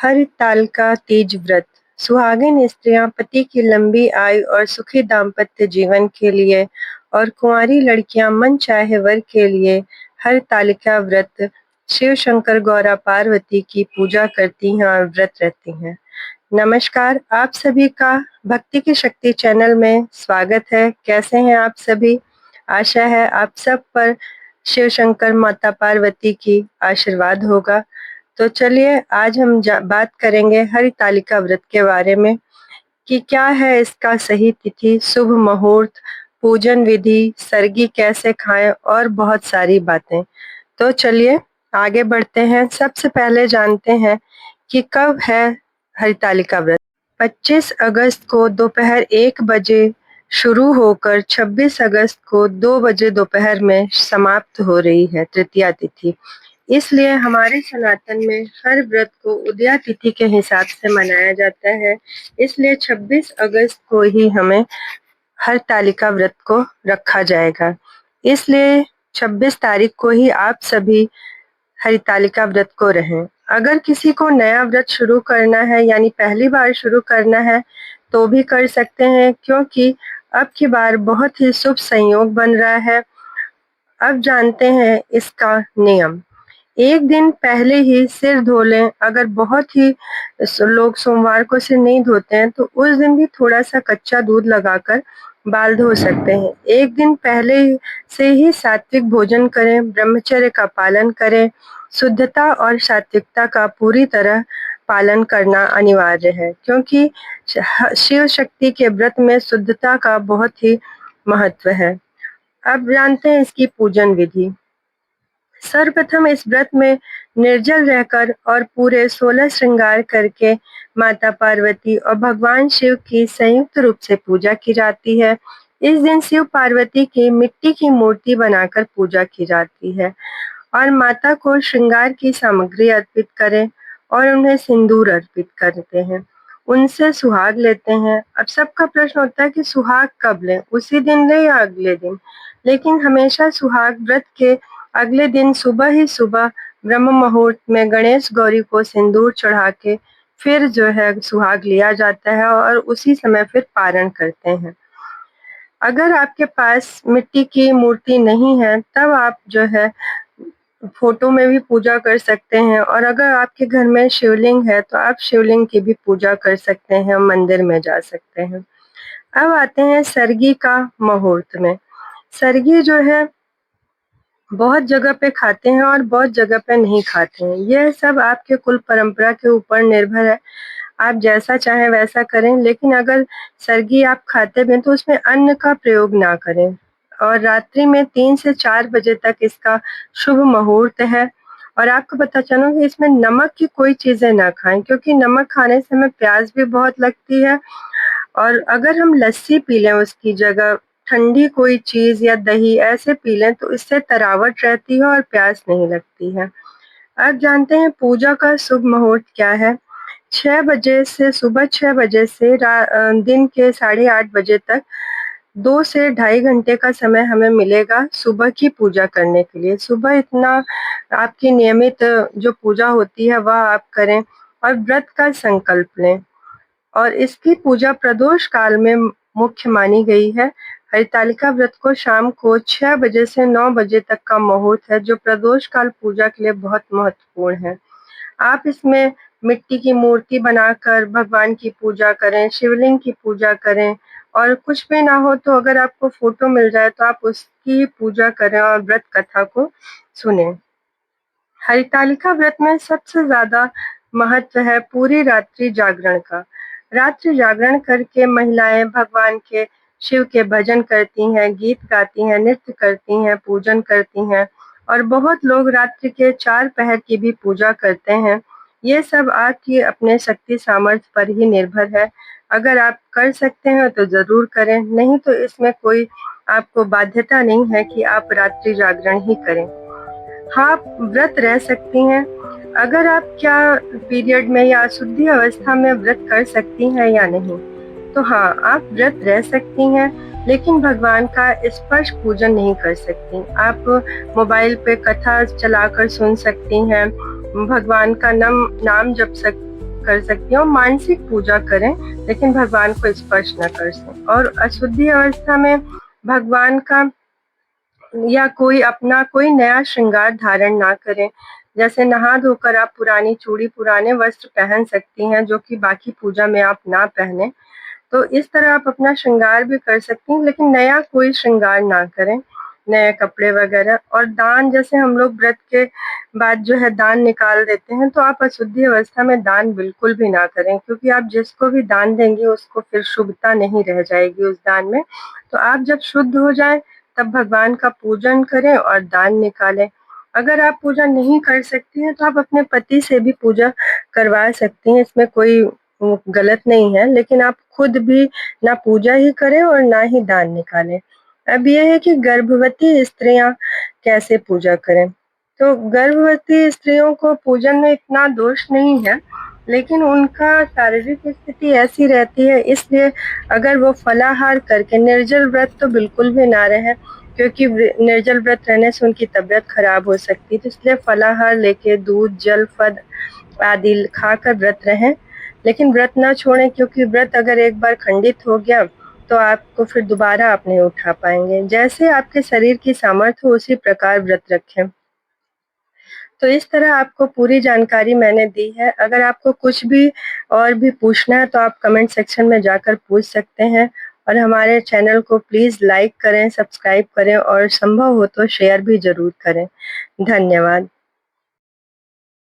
हरतालिका तीज व्रत। सुहागिन स्त्रियां पति की लंबी आयु और सुखी दाम्पत्य जीवन के लिए और कुंवारी लड़कियां मनचाहे वर के लिए हरतालिका व्रत शिव शंकर गौरा पार्वती की पूजा करती हैं और व्रत रहती हैं। नमस्कार, आप सभी का भक्ति की शक्ति चैनल में स्वागत है। कैसे हैं आप सभी? आशा है आप सब पर शिव शंकर माता पार्वती की आशीर्वाद होगा। तो चलिए आज हम बात करेंगे हरतालिका व्रत के बारे में कि क्या है इसका सही तिथि, शुभ मुहूर्त, पूजन विधि, सरगी कैसे खाएं और बहुत सारी बातें। तो चलिए आगे बढ़ते हैं। सबसे पहले जानते हैं कि कब है हरतालिका व्रत। 25 अगस्त को दोपहर 1 बजे शुरू होकर 26 अगस्त को 2 बजे दोपहर में समाप्त हो रही है तृतीया तिथि। इसलिए हमारे सनातन में हर व्रत को उदया तिथि के हिसाब से मनाया जाता है। इसलिए 26 अगस्त को ही हमें हरतालिका व्रत को रखा जाएगा। इसलिए 26 तारीख को ही आप सभी हरतालिका व्रत को रहें। अगर किसी को नया व्रत शुरू करना है यानी पहली बार शुरू करना है तो भी कर सकते हैं, क्योंकि अब की बार बहुत ही शुभ संयोग बन रहा है। अब जानते हैं इसका नियम। एक दिन पहले ही सिर धो लें। अगर बहुत ही लोग सोमवार को सिर नहीं धोते हैं तो उस दिन भी थोड़ा सा कच्चा दूध लगाकर बाल धो सकते हैं। एक दिन पहले से ही सात्विक भोजन करें, ब्रह्मचर्य का पालन करें। शुद्धता और सात्विकता का पूरी तरह पालन करना अनिवार्य है, क्योंकि शिव शक्ति के व्रत में शुद्धता का बहुत ही महत्व है। अब जानते हैं इसकी पूजन विधि। सर्वप्रथम इस व्रत में निर्जल रहकर और पूरे 16 श्रृंगार करके माता पार्वती और भगवान शिव की संयुक्त रूप से पूजा की जाती है। इस दिन शिव पार्वती की मिट्टी की मूर्ति बनाकर पूजा की जाती है और माता को श्रृंगार की सामग्री अर्पित करें और उन्हें सिंदूर अर्पित करते हैं। उनसे सुहाग लेते हैं। अब सबका प्रश्न होता है कि सुहाग कब लें, उसी दिन लें या अगले दिन। लेकिन हमेशा सुहाग व्रत के अगले दिन सुबह ही सुबह ब्रह्म मुहूर्त में गणेश गौरी को सिंदूर चढ़ा के फिर जो है सुहाग लिया जाता है और उसी समय फिर पारण करते हैं। अगर आपके पास मिट्टी की मूर्ति नहीं है तब आप जो है फोटो में भी पूजा कर सकते हैं, और अगर आपके घर में शिवलिंग है तो आप शिवलिंग की भी पूजा कर सकते हैं, मंदिर में जा सकते हैं। अब आते हैं सरगी का मुहूर्त में। सरगी जो है बहुत जगह पे खाते हैं और बहुत जगह पे नहीं खाते हैं। यह सब आपके कुल परंपरा के ऊपर निर्भर है। आप जैसा चाहें वैसा करें, लेकिन अगर सरगी आप खाते भी हैं तो उसमें अन्न का प्रयोग ना करें। और रात्रि में 3 से 4 बजे तक इसका शुभ मुहूर्त है। और आपको पता चलो कि इसमें नमक की कोई चीजें ना खाएं, क्योंकि नमक खाने से हमें प्यास भी बहुत लगती है। और अगर हम लस्सी पी लें उसकी जगह ठंडी कोई चीज या दही ऐसे पी लें तो इससे तरावट रहती है और प्यास नहीं लगती है। अब जानते हैं पूजा का शुभ मुहूर्त क्या है। 6 बजे से सुबह 6 बजे से दिन के 8:30 बजे तक 2 से ढाई घंटे का समय हमें मिलेगा सुबह की पूजा करने के लिए। सुबह इतना आपकी नियमित जो पूजा होती है वह आप करें और व्रत का संकल्प लें। और इसकी पूजा प्रदोष काल में मुख्य मानी गई है। हरतालिका व्रत को शाम को 6 बजे से 9 बजे तक का मुहूर्त है, जो प्रदोष काल पूजा के लिए बहुत महत्वपूर्ण है। आप इसमें मिट्टी की मूर्ति बनाकर भगवान की पूजा करें, शिवलिंग की पूजा करें, और कुछ भी ना हो तो अगर आपको फोटो मिल जाए तो आप उसकी पूजा करें और व्रत कथा को सुने। हरतालिका व्रत में सबसे ज्यादा महत्व है पूरी रात्रि जागरण का। रात्रि जागरण करके महिलाएं भगवान के शिव के भजन करती हैं, गीत गाती हैं, नृत्य करती हैं, पूजन करती हैं, और बहुत लोग रात्रि के 4 पहर की भी पूजा करते हैं। ये सब आपकी अपने शक्ति सामर्थ्य पर ही निर्भर है। अगर आप कर सकते हैं तो जरूर करें, नहीं तो इसमें कोई आपको बाध्यता नहीं है कि आप रात्रि जागरण ही करें। हाँ, आप व्रत रह सकती हैं। अगर आप क्या पीरियड में या अशुद्धि अवस्था में व्रत कर सकती हैं या नहीं, तो हाँ आप व्रत रह सकती हैं, लेकिन भगवान का स्पर्श पूजन नहीं कर सकती। आप मोबाइल पे कथा चलाकर सुन सकती हैं, भगवान का नाम जप कर सकती हैं और मानसिक पूजा करें, लेकिन भगवान को स्पर्श न कर सकें। और अशुद्धि अवस्था में भगवान का या कोई नया श्रृंगार धारण ना करें। जैसे नहा धोकर आप पुरानी चूड़ी, पुराने वस्त्र पहन सकती हैं, जो कि बाकी पूजा में आप ना पहने। तो इस तरह आप अपना श्रृंगार भी कर सकती हैं, लेकिन नया कोई श्रृंगार ना करें, नए कपड़े वगैरह। और दान, जैसे हम लोग व्रत के बाद जो है दान निकाल देते हैं, तो आप अशुद्धि अवस्था में दान बिल्कुल भी ना करें, क्योंकि आप जिसको भी दान देंगी उसको फिर शुभता नहीं रह जाएगी उस दान में। तो आप जब शुद्ध हो जाएं तब भगवान का पूजन करें और दान निकालें। अगर आप पूजा नहीं कर सकती हैं तो आप अपने पति से भी पूजा करवा सकती हैं, इसमें कोई गलत नहीं है, लेकिन आप खुद भी ना पूजा ही करें और ना ही दान निकालें। अब ये है कि गर्भवती स्त्रियां कैसे पूजा करें। तो गर्भवती स्त्रियों को पूजन में इतना दोष नहीं है, लेकिन उनका शारीरिक स्थिति ऐसी रहती है, इसलिए अगर वो फलाहार करके, निर्जल व्रत तो बिल्कुल भी ना रहें, क्योंकि निर्जल व्रत रहने से उनकी तबीयत खराब हो सकती है। तो इसलिए फलाहार लेके दूध, जल, फल आदि खाकर व्रत रहें, लेकिन व्रत ना छोड़ें, क्योंकि व्रत अगर एक बार खंडित हो गया तो आपको फिर दोबारा आप नहीं उठा पाएंगे। जैसे आपके शरीर की सामर्थ्य हो उसी प्रकार व्रत रखें। तो इस तरह आपको पूरी जानकारी मैंने दी है। अगर आपको कुछ भी और भी पूछना है तो आप कमेंट सेक्शन में जाकर पूछ सकते हैं, और हमारे चैनल को प्लीज़ लाइक करें, सब्सक्राइब करें और संभव हो तो शेयर भी ज़रूर करें। धन्यवाद।